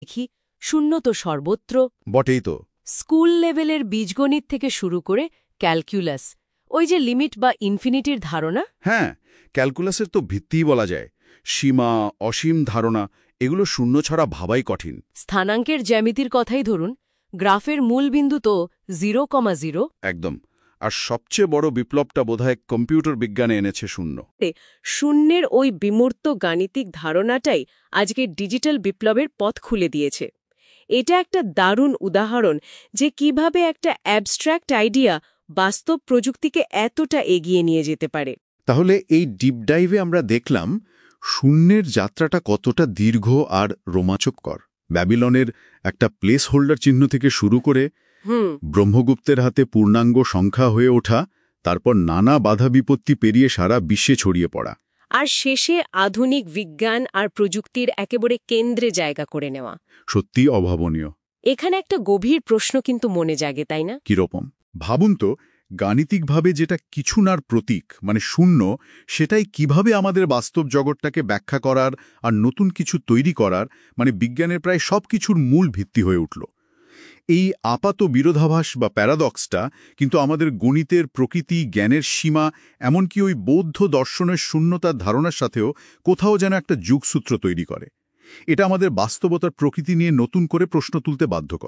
দেখি শূন্য তো সর্বত্র। বটেই তো। স্কুল লেভেলের বীজগণিত থেকে শুরু করে ক্যালকুলাস, ওই যে লিমিট বা ইনফিনিটির ধারণা। হ্যাঁ, ক্যালকুলাসের তো ভিত্তিই বলা যায়। সীমা, অসীম ধারণা, এগুলো শূন্য ছাড়া ভাবাই কঠিন। স্থানাঙ্কের জ্যামিতির কথাই ধরুন, গ্রাফের মূলবিন্দু তো 0,0। একদম। আর সবচেয়ে বড় বিপ্লবটা বোধহয় কম্পিউটার বিজ্ঞানে এনেছে শূন্য। শূন্যের ওই বিমূর্ত গাণিতিক ধারণাটাই আজকে ডিজিটাল বিপ্লবের পথ খুলে দিয়েছে। এটা একটা দারুণ উদাহরণ যে কিভাবে একটা অ্যাবস্ট্র্যাক্ট আইডিয়া বাস্তব প্রযুক্তিকে এতটা এগিয়ে নিয়ে যেতে পারে। তাহলে এই ডিপ ডাইভে আমরা দেখলাম শূন্যের যাত্রাটা কতটা দীর্ঘ আর রোমাঞ্চকর। ব্যাবিলনের একটা প্লেস হোল্ডার চিহ্ন থেকে শুরু করে ব্রহ্মগুপ্তের হাতে পূর্ণাঙ্গ সংখ্যা হয়ে ওঠা, তারপর নানা বাধা বিপত্তি পেরিয়ে সারা বিশ্বে ছড়িয়ে পড়া, আর শেষে আধুনিক বিজ্ঞান আর প্রযুক্তির একেবারে কেন্দ্রে জায়গা করে নেওয়া। সত্যি অভাবনীয়। এখানে একটা গভীর প্রশ্ন কিন্তু মনে জাগে, তাই না? কিরকম? ভাবুন তো, গাণিতিকভাবে যেটা কিছু নার প্রতীক মানে শূন্য, সেটাই কিভাবে আমাদের বাস্তব জগৎটাকে ব্যাখ্যা করার আর নতুন কিছু তৈরি করার মানে বিজ্ঞানের প্রায় সব কিছুর মূল ভিত্তি হয়ে উঠল। এই আপাত বিরোধাভাস বা প্যারাডক্সটা কিন্তু আমাদের গণিতের প্রকৃতি, জ্ঞানের সীমা, এমনকি ওই বৌদ্ধ দর্শনের শূন্যতার ধারণার সাথেও কোথাও যেন একটা যুগসূত্র তৈরি করে। এটা আমাদের বাস্তবতার প্রকৃতি নিয়ে নতুন করে প্রশ্ন তুলতে বাধ্য করে।